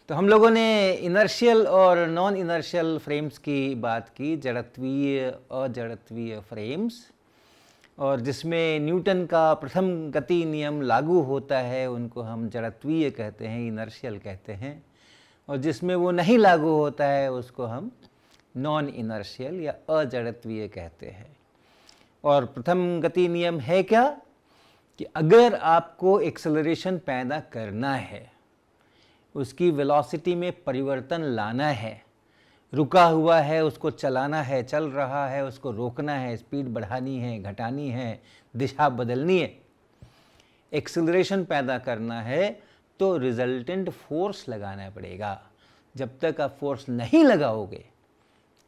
तो हम लोगों ने इनर्शियल और नॉन इनर्शियल फ्रेम्स की बात की, जड़त्वीय अजड़त्वीय फ्रेम्स, और जिसमें न्यूटन का प्रथम गति नियम लागू होता है उनको हम जड़त्वीय कहते हैं, इनर्शियल कहते हैं, और जिसमें वो नहीं लागू होता है उसको हम नॉन इनर्शियल या अजड़त्वीय कहते हैं। और प्रथम गति नियम है क्या कि अगर आपको एक्सेलरेशन पैदा करना है, उसकी वेलोसिटी में परिवर्तन लाना है, रुका हुआ है उसको चलाना है, चल रहा है उसको रोकना है, स्पीड बढ़ानी है, घटानी है, दिशा बदलनी है, एक्सेलरेशन पैदा करना है, तो रिजल्टेंट फोर्स लगाना पड़ेगा। जब तक आप फोर्स नहीं लगाओगे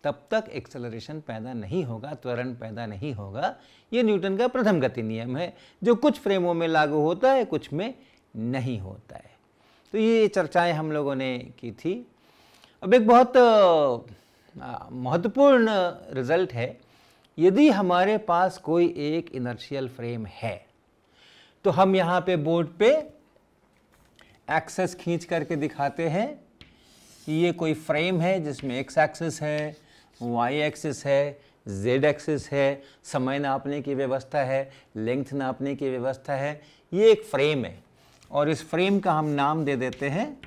तब तक एक्सेलरेशन पैदा नहीं होगा, त्वरण पैदा नहीं होगा। ये न्यूटन का प्रथम गति नियम है जो कुछ फ्रेमों में लागू होता है, कुछ में नहीं होता है। तो ये चर्चाएं हम लोगों ने की थी। अब एक बहुत महत्वपूर्ण रिजल्ट है, यदि हमारे पास कोई एक इनर्शियल फ्रेम है तो हम यहाँ पे बोर्ड पे एक्सेस खींच करके दिखाते हैं कि ये कोई फ्रेम है जिसमें एक्स एक्सिस है, वाई एक्सिस है, जेड एक्सिस है, समय नापने की व्यवस्था है, लेंथ नापने की व्यवस्था है। ये एक फ्रेम है और इस फ्रेम का हम नाम दे देते हैं,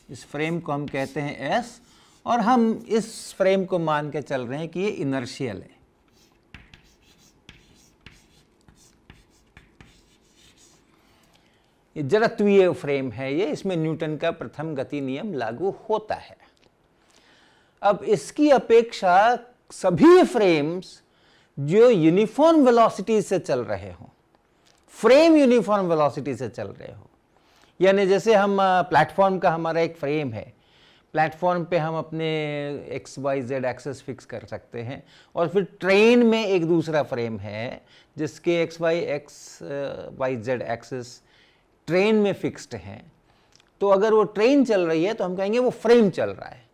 इस फ्रेम को हम कहते हैं एस, और हम इस फ्रेम को मान के चल रहे हैं कि ये इनर्शियल है। ये जड़त्वीय फ्रेम है, ये इसमें न्यूटन का प्रथम गति नियम लागू होता है। अब इसकी अपेक्षा सभी फ्रेम्स जो यूनिफॉर्म वेलोसिटी से चल रहे हों, फ्रेम यूनिफॉर्म वेलोसिटी से चल रहे हो, यानी जैसे हम प्लेटफॉर्म का हमारा एक फ्रेम है, प्लेटफॉर्म पे हम अपने X Y Z axes fix कर सकते हैं, और फिर ट्रेन में एक दूसरा फ्रेम है जिसके X Y Z axes train में फिक्स्ड हैं। तो अगर वो ट्रेन चल रही है तो हम कहेंगे वो फ्रेम चल रहा है।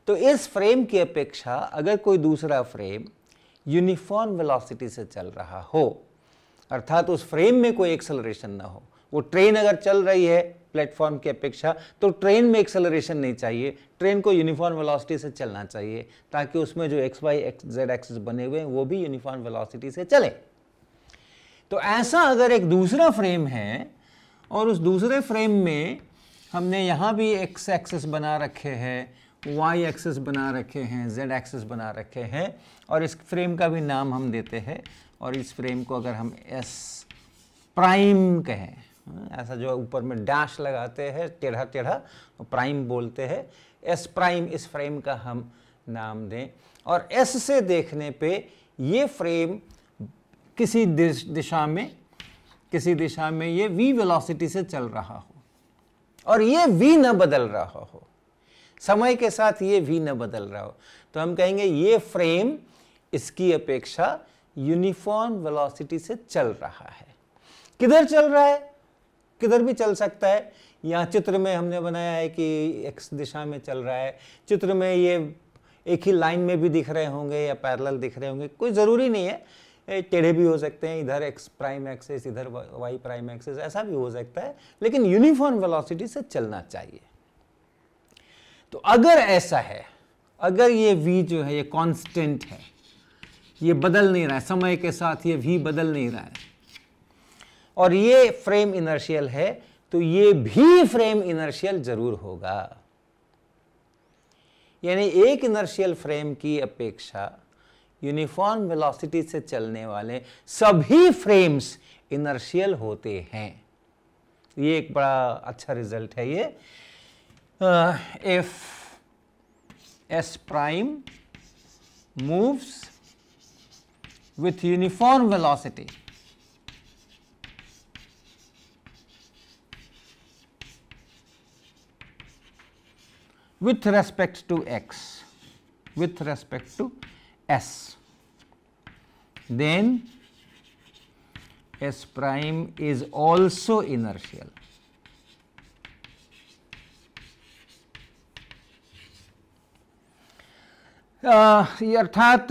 तो इस फ्रेम की अपेक्षा अगर कोई दूसरा फ्रेम यूनिफॉर्म वेलोसिटी से चल रहा हो, अर्थात उस फ्रेम में कोई एक्सेलरेशन ना हो, वो ट्रेन अगर चल रही है प्लेटफॉर्म की अपेक्षा तो ट्रेन में एक्सेलरेशन नहीं चाहिए, ट्रेन को यूनिफॉर्म वेलोसिटी से चलना चाहिए ताकि उसमें जो एक्स वाई जेड एक्सिस बने हुए हैं वो भी यूनिफॉर्म वेलोसिटी से चले। तो ऐसा अगर एक दूसरा फ्रेम है और उस दूसरे फ्रेम में हमने यहाँ भी एक्स एक्सिस बना रखे हैं, वाई एक्सिस बना रखे हैं, जेड एक्सिस बना रखे हैं, और इस फ्रेम का भी नाम हम देते हैं, और इस फ्रेम को अगर हम एस प्राइम कहें, ऐसा जो ऊपर में डैश लगाते हैं टेढ़ा टेढ़ा तो प्राइम बोलते हैं, एस प्राइम इस फ्रेम का हम नाम दें, और एस से देखने पे ये फ्रेम किसी दिशा में ये v वेलोसिटी से चल रहा हो और ये v न बदल रहा हो, समय के साथ ये v न बदल रहा हो, तो हम कहेंगे ये फ्रेम इसकी अपेक्षा यूनिफॉर्म वेलोसिटी से चल रहा है। किधर चल रहा है? किधर भी चल सकता है। यहाँ चित्र में हमने बनाया है कि x दिशा में चल रहा है, चित्र में ये एक ही लाइन में भी दिख रहे होंगे या पैरेलल दिख रहे होंगे, कोई ज़रूरी नहीं है, टेढ़े भी हो सकते हैं, इधर एक्स प्राइम एक्सिस इधर वाई प्राइम एक्सिस, ऐसा भी हो सकता है, लेकिन यूनिफॉर्म वेलोसिटी से चलना चाहिए। तो अगर ऐसा है, अगर ये v जो है ये कांस्टेंट है, ये बदल नहीं रहा है, समय के साथ ये v बदल नहीं रहा है, और ये फ्रेम इनर्शियल है, तो ये भी फ्रेम इनर्शियल जरूर होगा। यानी एक इनर्शियल फ्रेम की अपेक्षा यूनिफॉर्म वेलोसिटी से चलने वाले सभी फ्रेम्स इनर्शियल होते हैं। ये एक बड़ा अच्छा रिजल्ट है। ये if S prime moves with uniform velocity with respect to x, with respect to s, then s prime is also inertial. ये अर्थात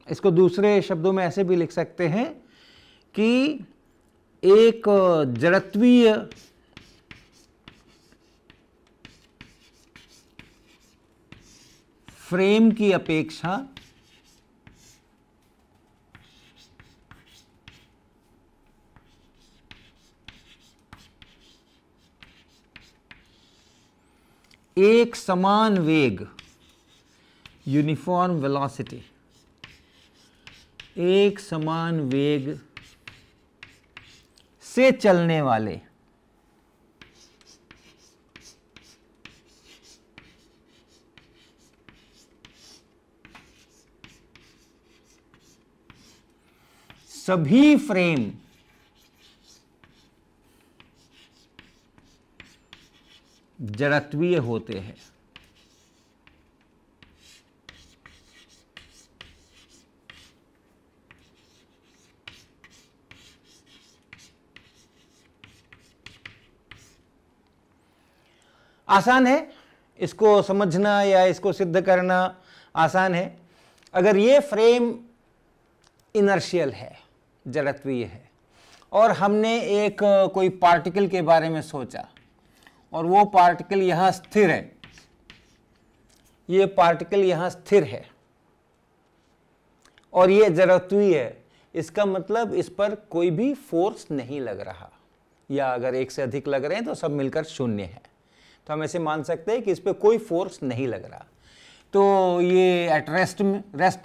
इसको दूसरे शब्दों में ऐसे भी लिख सकते हैं कि एक जड़त्वीय फ्रेम की अपेक्षा एक समान वेग, यूनिफॉर्म वेलोसिटी, एक समान वेग से चलने वाले सभी फ्रेम जड़त्वीय होते हैं। आसान है इसको समझना या इसको सिद्ध करना, आसान है। अगर ये फ्रेम इनर्शियल है, जड़त्वीय है, और हमने एक कोई पार्टिकल के बारे में सोचा और वो पार्टिकल यहां स्थिर है, ये पार्टिकल यहां स्थिर है और ये जड़त्वीय है, इसका मतलब इस पर कोई भी फोर्स नहीं लग रहा, या अगर एक से अधिक लग रहे हैं तो सब मिलकर शून्य है। तो हम ऐसे मान सकते हैं कि इस पर कोई फोर्स नहीं लग रहा, तो ये एट रेस्ट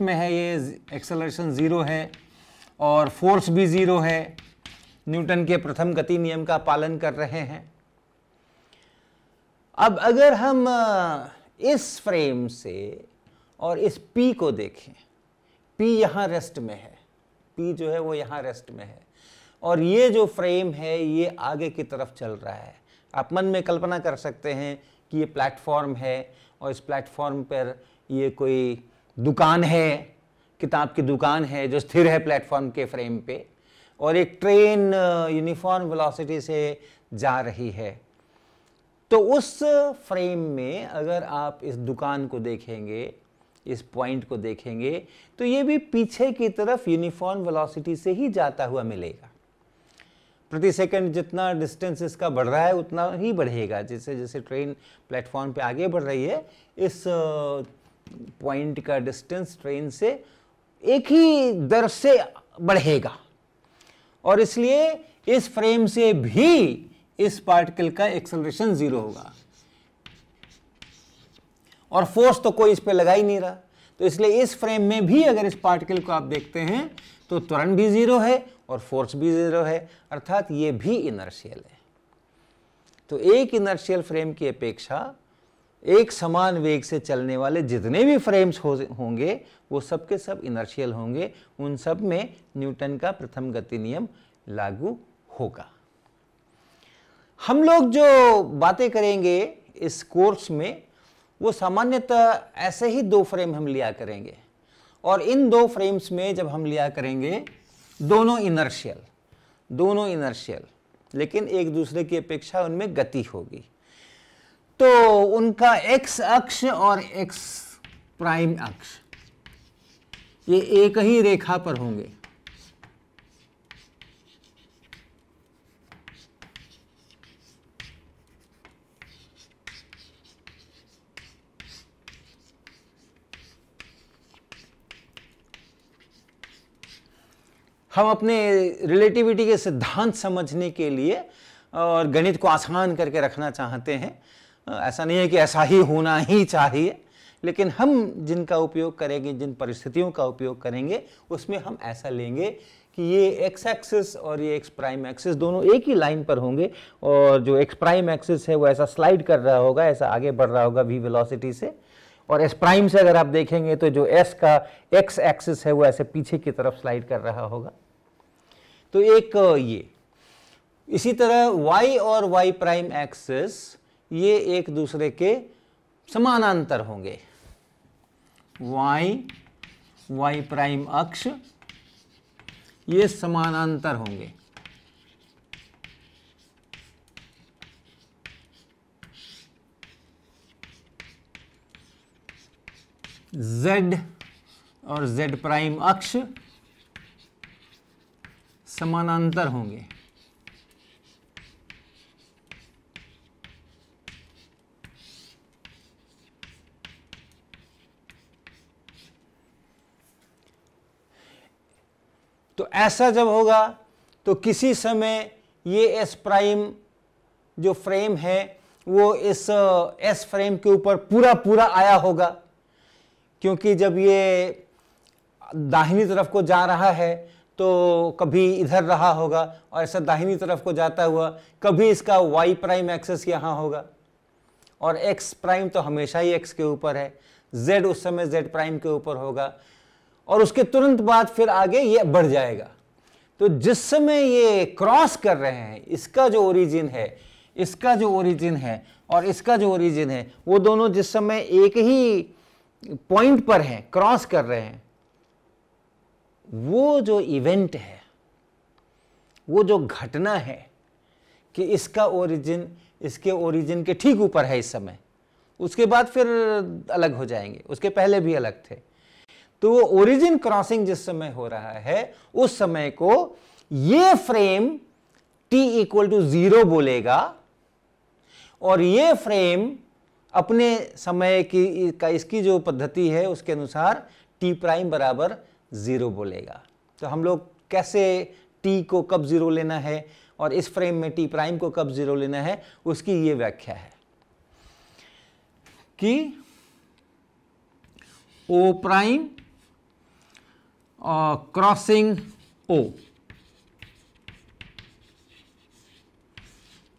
में है, ये एक्सेलरेशन ज़ीरो है और फोर्स भी ज़ीरो है, न्यूटन के प्रथम गति नियम का पालन कर रहे हैं। अब अगर हम इस फ्रेम से और इस P को देखें, P यहाँ रेस्ट में है, P जो है वो यहाँ रेस्ट में है, और ये जो फ्रेम है ये आगे की तरफ चल रहा है। आप मन में कल्पना कर सकते हैं कि ये प्लेटफॉर्म है और इस प्लेटफॉर्म पर ये कोई दुकान है, किताब की दुकान है जो स्थिर है प्लेटफॉर्म के फ्रेम पे, और एक ट्रेन यूनिफॉर्म वेलोसिटी से जा रही है। तो उस फ्रेम में अगर आप इस दुकान को देखेंगे, इस पॉइंट को देखेंगे, तो ये भी पीछे की तरफ यूनिफॉर्म वेलोसिटी से ही जाता हुआ मिलेगा। प्रति सेकंड जितना डिस्टेंस इसका बढ़ रहा है उतना ही बढ़ेगा। जैसे जैसे ट्रेन प्लेटफॉर्म पे आगे बढ़ रही है, इस पॉइंट का डिस्टेंस ट्रेन से एक ही दर से बढ़ेगा, और इसलिए इस फ्रेम से भी इस पार्टिकल का एक्सेलरेशन जीरो होगा, और फोर्स तो कोई इस पे लगा ही नहीं रहा। तो इसलिए इस फ्रेम में भी अगर इस पार्टिकल को आप देखते हैं तो त्वरण भी जीरो है और फोर्स भी जीरो है, अर्थात ये भी इनर्शियल है। तो एक इनर्शियल फ्रेम की अपेक्षा एक समान वेग से चलने वाले जितने भी फ्रेम्स होंगे वो सब के सब इनर्शियल होंगे, उन सब में न्यूटन का प्रथम गति नियम लागू होगा। हम लोग जो बातें करेंगे इस कोर्स में वो सामान्यतः ऐसे ही दो फ्रेम हम लिया करेंगे, और इन दो फ्रेम्स में जब हम लिया करेंगे दोनों इनर्शियल, लेकिन एक दूसरे की अपेक्षा उनमें गति होगी, तो उनका एक्स अक्ष और एक्स प्राइम अक्ष ये एक ही रेखा पर होंगे। हम अपने रिलेटिविटी के सिद्धांत समझने के लिए और गणित को आसान करके रखना चाहते हैं। ऐसा नहीं है कि ऐसा ही होना ही चाहिए, लेकिन हम जिनका उपयोग करेंगे, जिन परिस्थितियों का उपयोग करेंगे, उसमें हम ऐसा लेंगे कि ये एक्स एक्सिस और ये एक्स प्राइम एक्सिस दोनों एक ही लाइन पर होंगे, और जो एक्स प्राइम एक्सिस है वो ऐसा स्लाइड कर रहा होगा, ऐसा आगे बढ़ रहा होगा v वेलोसिटी से, और एस प्राइम से अगर आप देखेंगे तो जो एस का एक्स एक्सिस है वो ऐसे पीछे की तरफ स्लाइड कर रहा होगा। तो एक ये, इसी तरह y और y प्राइम एक्सिस ये एक दूसरे के समानांतर होंगे। y प्राइम अक्ष ये समानांतर होंगे। z और z प्राइम अक्ष समानांतर होंगे। ऐसा जब होगा तो किसी समय ये एस प्राइम जो फ्रेम है वो इस एस फ्रेम के ऊपर पूरा पूरा आया होगा, क्योंकि जब ये दाहिनी तरफ को जा रहा है तो कभी इधर रहा होगा और ऐसा दाहिनी तरफ को जाता हुआ कभी इसका y प्राइम एक्सेस यहाँ होगा, और x प्राइम तो हमेशा ही x के ऊपर है, z उस समय z प्राइम के ऊपर होगा, और उसके तुरंत बाद फिर आगे ये बढ़ जाएगा। तो जिस समय ये क्रॉस कर रहे हैं, इसका जो ओरिजिन है, इसका जो ओरिजिन है और इसका जो ओरिजिन है, वो दोनों जिस समय एक ही पॉइंट पर हैं, क्रॉस कर रहे हैं, वो जो इवेंट है, वो जो घटना है कि इसका ओरिजिन इसके ओरिजिन के ठीक ऊपर है इस समय, उसके बाद फिर अलग हो जाएंगे, उसके पहले भी अलग थे। तो वो ओरिजिन क्रॉसिंग जिस समय हो रहा है, उस समय को ये फ्रेम t इक्वल टू 0 बोलेगा, और ये फ्रेम अपने समय की इसकी जो पद्धति है उसके अनुसार t प्राइम बराबर 0 बोलेगा। तो हम लोग कैसे t को कब 0 लेना है और इस फ्रेम में t प्राइम को कब 0 लेना है, उसकी ये व्याख्या है कि O प्राइम क्रॉसिंग O,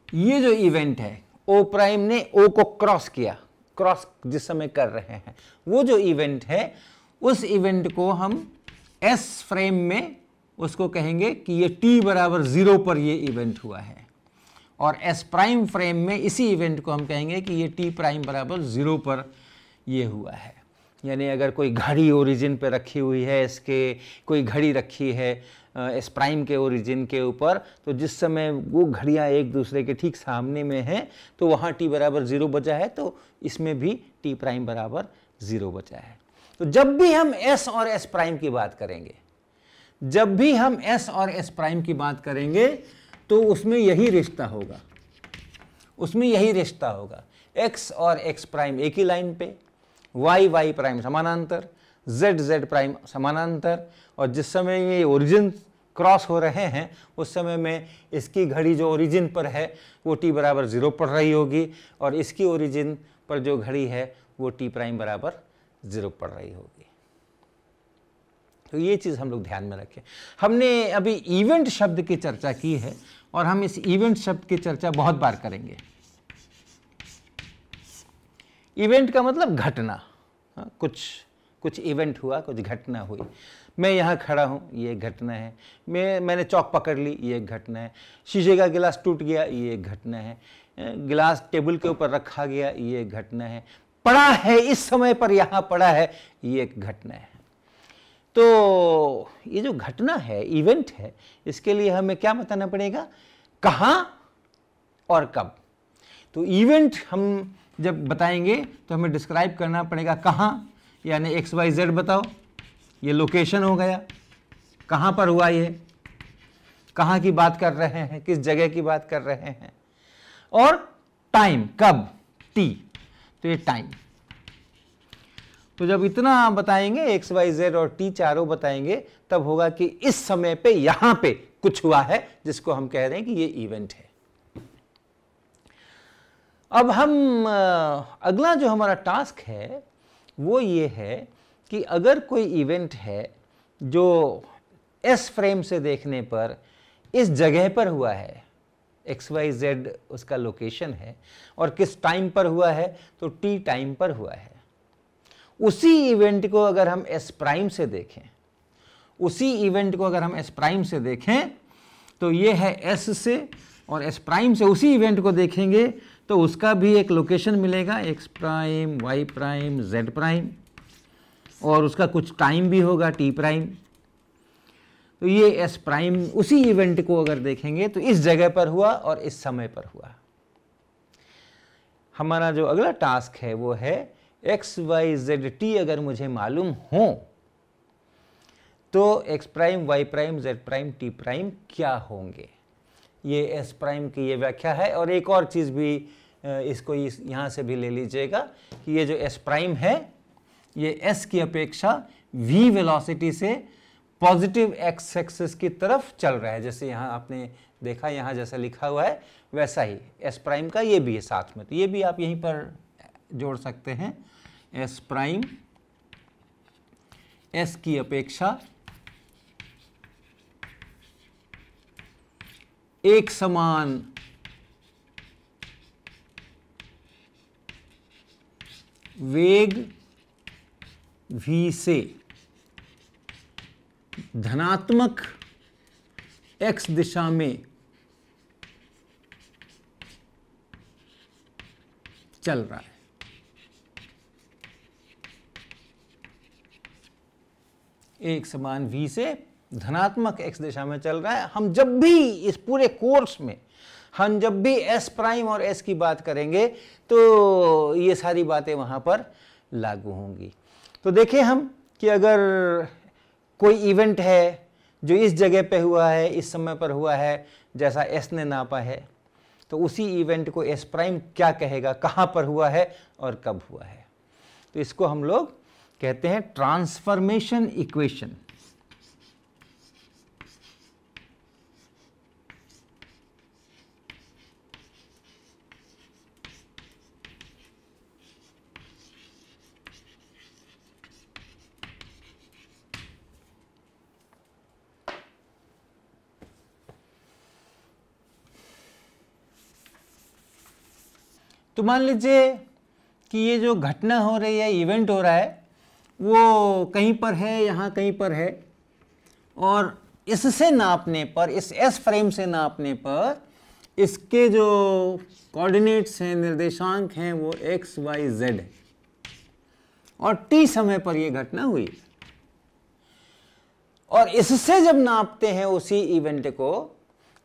ये जो इवेंट है O प्राइम ने O को क्रॉस किया, क्रॉस जिस समय कर रहे हैं, वो जो इवेंट है, उस इवेंट को हम S फ्रेम में उसको कहेंगे कि ये t बराबर 0 पर ये इवेंट हुआ है, और S प्राइम फ्रेम में इसी इवेंट को हम कहेंगे कि ये t प्राइम बराबर 0 पर ये हुआ है। यानी अगर कोई घड़ी ओरिजिन पे रखी हुई है, इसके कोई घड़ी रखी है S प्राइम के ओरिजिन के ऊपर, तो जिस समय वो घड़ियाँ एक दूसरे के ठीक सामने में हैं तो वहाँ t बराबर 0 बचा है, तो इसमें भी t प्राइम बराबर 0 बचा है। तो जब भी हम S और S प्राइम की बात करेंगे, जब भी हम S और S प्राइम की बात करेंगे तो उसमें यही रिश्ता होगा, उसमें यही रिश्ता होगा। X और X प्राइम एक ही लाइन पे, Y Y प्राइम समानांतर, Z Z प्राइम समानांतर, और जिस समय ये ओरिजिन क्रॉस हो रहे हैं उस समय में इसकी घड़ी जो ओरिजिन पर है वो t बराबर 0 पड़ रही होगी, और इसकी ओरिजिन पर जो घड़ी है वो t प्राइम बराबर 0 पड़ रही होगी। तो ये चीज़ हम लोग ध्यान में रखें। हमने अभी इवेंट शब्द की चर्चा की है और हम इस इवेंट शब्द की चर्चा बहुत बार करेंगे। इवेंट का मतलब घटना, कुछ इवेंट हुआ, कुछ घटना हुई। मैं यहाँ खड़ा हूँ, ये एक घटना है। मैंने चौक पकड़ ली, ये एक घटना है। शीशे का गिलास टूट गया, ये एक घटना है। गिलास टेबल के ऊपर रखा गया, ये एक घटना है। पड़ा है, इस समय पर यहाँ पड़ा है, ये एक घटना है। तो ये जो घटना है, इवेंट है, इसके लिए हमें क्या बताना पड़ेगा, कहाँ और कब। तो इवेंट हम जब बताएंगे तो हमें डिस्क्राइब करना पड़ेगा कहाँ, यानी XYZ बताओ, ये लोकेशन हो गया, कहाँ पर हुआ, ये कहाँ की बात कर रहे हैं, किस जगह की बात कर रहे हैं, और टाइम, कब, T, तो ये टाइम। तो जब इतना बताएंगे, XYZ और T चारों बताएंगे, तब होगा कि इस समय पे यहाँ पे कुछ हुआ है जिसको हम कह रहे हैं कि ये इवेंट है। अब हम अगला जो हमारा टास्क है वो ये है कि अगर कोई इवेंट है जो S फ्रेम से देखने पर इस जगह पर हुआ है, XYZ उसका लोकेशन है, और किस टाइम पर हुआ है, तो T टाइम पर हुआ है। उसी इवेंट को अगर हम S प्राइम से देखें, उसी इवेंट को अगर हम S प्राइम से देखें, तो ये है S से, और S प्राइम से उसी इवेंट को देखेंगे तो उसका भी एक लोकेशन मिलेगा, X prime, Y prime, Z prime, और उसका कुछ टाइम भी होगा, T प्राइम। तो ये S प्राइम उसी इवेंट को अगर देखेंगे तो इस जगह पर हुआ और इस समय पर हुआ। हमारा जो अगला टास्क है वो है X, Y, Z, T अगर मुझे मालूम हो तो X prime, Y prime, Z prime, T prime क्या होंगे। ये S प्राइम की ये व्याख्या है। और एक और चीज़ भी इसको यहाँ से भी ले लीजिएगा कि ये जो S प्राइम है ये S की अपेक्षा V वेलोसिटी से पॉजिटिव एक्स एक्सिस की तरफ चल रहा है। जैसे यहाँ आपने देखा, यहाँ जैसा लिखा हुआ है वैसा ही एस प्राइम का ये भी है साथ में, तो ये भी आप यहीं पर जोड़ सकते हैं। एस प्राइम एस की अपेक्षा एक समान वेग v से धनात्मक x दिशा में चल रहा है। एक समान v से धनात्मक x दिशा में चल रहा है। हम जब भी इस पूरे कोर्स में हम जब भी s प्राइम और s की बात करेंगे तो ये सारी बातें वहां पर लागू होंगी। तो देखें हम कि अगर कोई इवेंट है जो इस जगह पे हुआ है, इस समय पर हुआ है जैसा s ने नापा है, तो उसी इवेंट को s प्राइम क्या कहेगा, कहाँ पर हुआ है और कब हुआ है। तो इसको हम लोग कहते हैं ट्रांसफॉर्मेशन इक्वेशन। तो मान लीजिए कि ये जो घटना हो रही है, इवेंट हो रहा है, वो कहीं पर है, यहाँ कहीं पर है, और इससे नापने पर, इस एस फ्रेम से नापने पर इसके जो कोऑर्डिनेट्स हैं, निर्देशांक हैं, वो एक्स वाई जेड है और टी समय पर ये घटना हुई। और इससे जब नापते हैं उसी इवेंट को,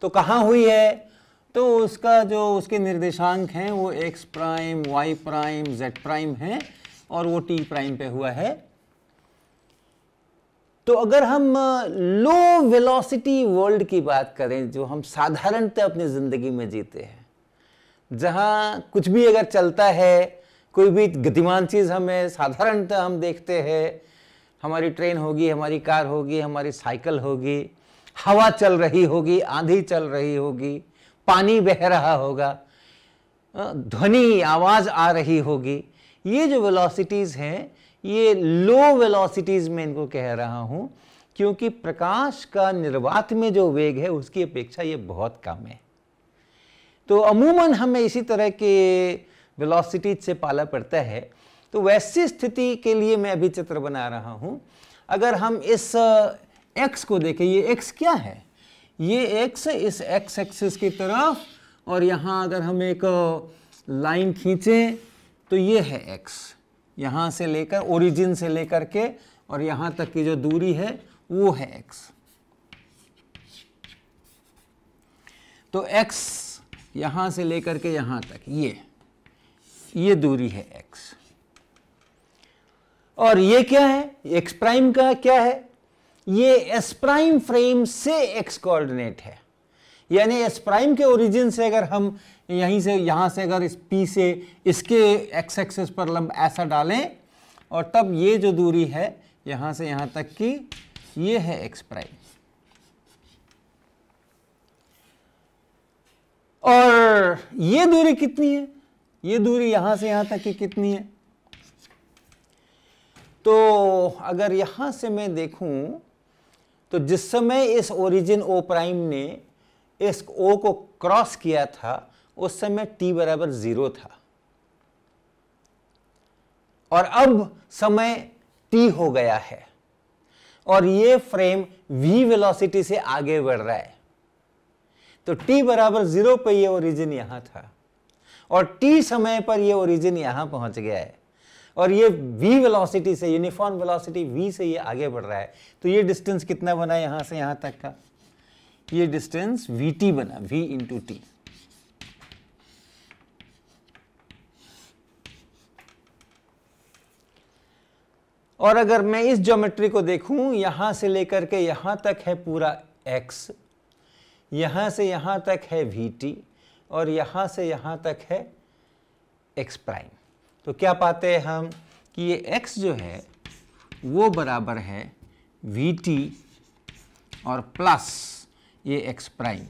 तो कहाँ हुई है, तो उसका जो उसके निर्देशांक हैं वो X prime, Y prime, Z prime है और वो टी प्राइम पे हुआ है। तो अगर हम लो वेलोसिटी वर्ल्ड की बात करें, जो हम साधारणतः अपनी जिंदगी में जीते हैं, जहां कुछ भी अगर चलता है, कोई भी गतिमान चीज हमें साधारणतः हम देखते हैं, हमारी ट्रेन होगी, हमारी कार होगी, हमारी साइकिल होगी, हवा चल रही होगी, आंधी चल रही होगी, पानी बह रहा होगा, ध्वनि आवाज आ रही होगी, ये जो वेलोसिटीज हैं, ये लो वेलोसिटीज में इनको कह रहा हूं, क्योंकि प्रकाश का निर्वात में जो वेग है उसकी अपेक्षा ये बहुत कम है। तो अमूमन हमें इसी तरह के वेलोसिटीज से पाला पड़ता है। तो वैसी स्थिति के लिए मैं अभी चित्र बना रहा हूं। अगर हम इस x को देखें, ये x क्या है, ये x इस x एक्सिस की तरफ, और यहाँ अगर हम एक लाइन खींचें तो ये है x, यहाँ से लेकर, ओरिजिन से लेकर के और यहाँ तक की जो दूरी है वो है x। तो x यहाँ से लेकर के यहाँ तक ये दूरी है x। और ये क्या है, x प्राइम का क्या है, ये s प्राइम फ्रेम से x कोऑर्डिनेट है। यानी s प्राइम के ओरिजिन से अगर हम यहीं से, यहाँ से अगर इस p से इसके x एक्सिस पर लंब ऐसा डालें, और तब ये जो दूरी है यहाँ से यहाँ तक की, ये है x प्राइम। और ये दूरी कितनी है, ये दूरी यहाँ से यहाँ तक की कितनी है, तो अगर यहाँ से मैं देखूं तो जिस समय इस ओरिजिन O प्राइम ने इस O को क्रॉस किया था, उस समय t बराबर 0 था, और अब समय t हो गया है और ये फ्रेम v वेलोसिटी से आगे बढ़ रहा है। तो t बराबर 0 पर ये ओरिजिन यहां था और t समय पर ये ओरिजिन यहां पहुंच गया है, और ये v वेलोसिटी से, यूनिफॉर्म वेलोसिटी v से ये आगे बढ़ रहा है। तो ये डिस्टेंस कितना बना यहां से यहां तक का, ये डिस्टेंस vt बना, v इंटू टी। और अगर मैं इस ज्योमेट्री को देखूं, यहां से लेकर के यहां तक है पूरा x, यहां से यहां तक है vt, और यहां से यहां तक है x प्राइम। तो क्या पाते हैं हम कि ये x जो है वो बराबर है vt और प्लस ये एक्स प्राइम,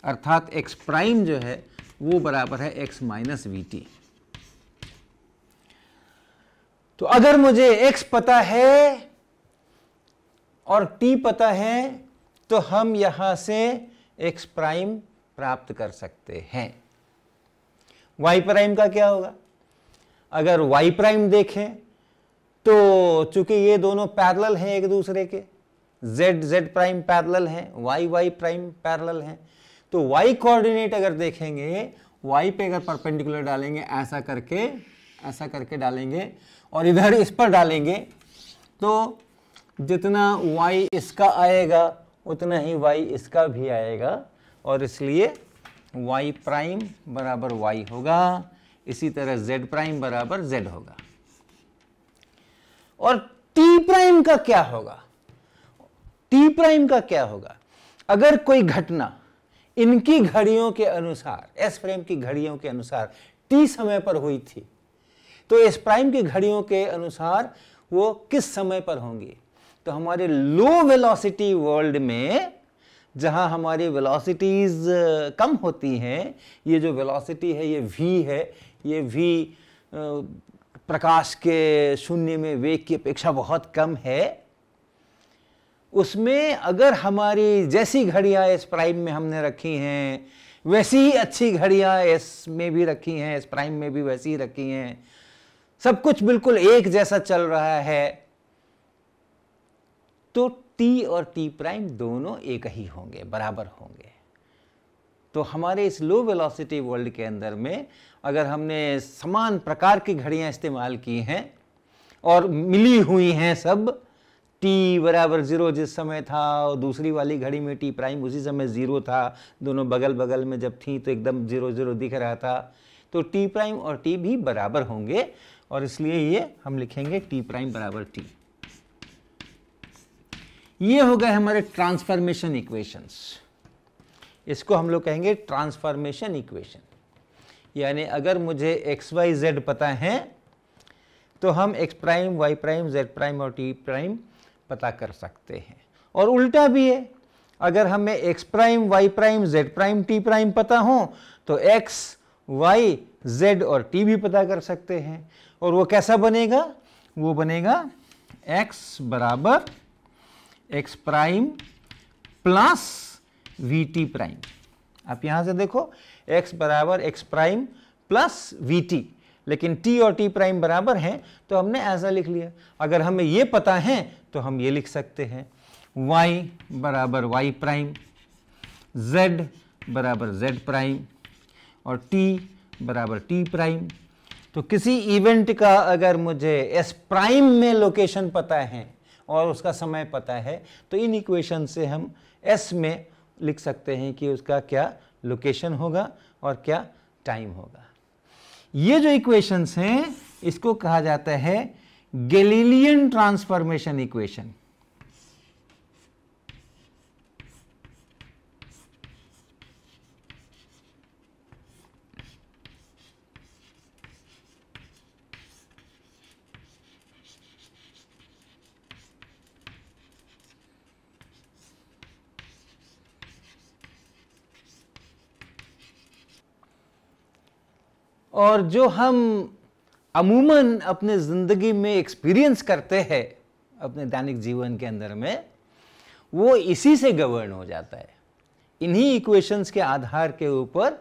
अर्थात एक्स प्राइम जो है वो बराबर है एक्स माइनस वी टी। तो अगर मुझे x पता है और t पता है तो हम यहां से x प्राइम प्राप्त कर सकते हैं। y प्राइम का क्या होगा? अगर y प्राइम देखें तो चूंकि ये दोनों पैरेलल हैं एक दूसरे के, z प्राइम पैरेलल हैं, y प्राइम पैरेलल हैं, तो y कोऑर्डिनेट अगर देखेंगे, y पे अगर परपेंडिकुलर डालेंगे ऐसा करके डालेंगे और इधर इस पर डालेंगे तो जितना y इसका आएगा उतना ही y इसका भी आएगा और इसलिए y प्राइम बराबर y होगा, इसी तरह z प्राइम बराबर z होगा। और t प्राइम का क्या होगा? t प्राइम का क्या होगा? अगर कोई घटना इनकी घड़ियों के अनुसार, s फ्रेम की घड़ियों के अनुसार t समय पर हुई थी तो s प्राइम की घड़ियों के अनुसार वो किस समय पर होंगी? तो हमारे लो वेलोसिटी वर्ल्ड में जहां हमारी वेलोसिटीज कम होती हैं, ये जो वेलोसिटी है ये v है, ये v प्रकाश के शून्य में वेग की अपेक्षा बहुत कम है, उसमें अगर हमारी जैसी घड़ियां s प्राइम में हमने रखी हैं वैसी ही अच्छी घड़ियां s में भी रखी हैं, s प्राइम में भी वैसी ही रखी हैं, सब कुछ बिल्कुल एक जैसा चल रहा है, तो t और t प्राइम दोनों एक ही होंगे, बराबर होंगे। तो हमारे इस लो वेलोसिटी वर्ल्ड के अंदर में अगर हमने समान प्रकार की घड़ियां इस्तेमाल की हैं और मिली हुई हैं सब, t बराबर 0 जिस समय था और दूसरी वाली घड़ी में t प्राइम उसी समय 0 था, दोनों बगल बगल में जब थी तो एकदम 0 0 दिख रहा था, तो t प्राइम और t भी बराबर होंगे और इसलिए ये हम लिखेंगे t प्राइम बराबर t। ये हो गए हमारे ट्रांसफॉर्मेशन इक्वेशंस, इसको हम लोग कहेंगे ट्रांसफॉर्मेशन इक्वेशन। यानी अगर मुझे x y z पता है तो हम x prime y prime z prime और t प्राइम पता कर सकते हैं, और उल्टा भी है, अगर हमें x prime y prime z prime t prime पता हो तो x y z और t भी पता कर सकते हैं। और वो कैसा बनेगा? वो बनेगा x बराबर x prime plus we T prime. आप यहां से देखो x बराबर x prime plus we T, लेकिन t और t प्राइम बराबर हैं तो हमने ऐसा लिख लिया। अगर हमें ये पता है तो हम ये लिख सकते हैं y बराबर y प्राइम, z बराबर z प्राइम और t बराबर t प्राइम। तो किसी इवेंट का अगर मुझे s प्राइम में लोकेशन पता है और उसका समय पता है तो इन इक्वेशन से हम s में लिख सकते हैं कि उसका क्या लोकेशन होगा और क्या टाइम होगा। ये जो इक्वेशंस हैं इसको कहा जाता है गैलीलियन ट्रांसफॉर्मेशन इक्वेशन। और जो हम अमूमन अपने ज़िंदगी में एक्सपीरियंस करते हैं अपने दैनिक जीवन के अंदर में, वो इसी से गवर्न हो जाता है। इन्हीं इक्वेशंस के आधार के ऊपर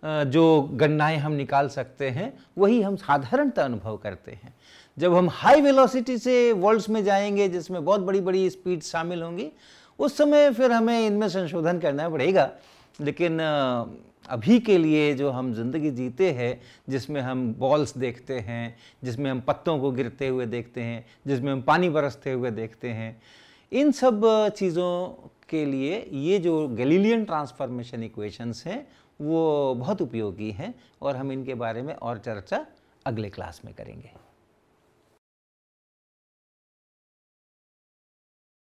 जो गणनाएं हम निकाल सकते हैं वही हम साधारणतः अनुभव करते हैं। जब हम हाई वेलोसिटी से वर्ल्ड्स में जाएंगे जिसमें बहुत बड़ी बड़ी स्पीड शामिल होंगी, उस समय फिर हमें इनमें संशोधन करना पड़ेगा। लेकिन अभी के लिए जो हम ज़िंदगी जीते हैं, जिसमें हम बॉल्स देखते हैं, जिसमें हम पत्तों को गिरते हुए देखते हैं, जिसमें हम पानी बरसते हुए देखते हैं, इन सब चीज़ों के लिए ये जो गैलीलियन ट्रांसफॉर्मेशन इक्वेशंस हैं वो बहुत उपयोगी हैं और हम इनके बारे में और चर्चा अगले क्लास में करेंगे।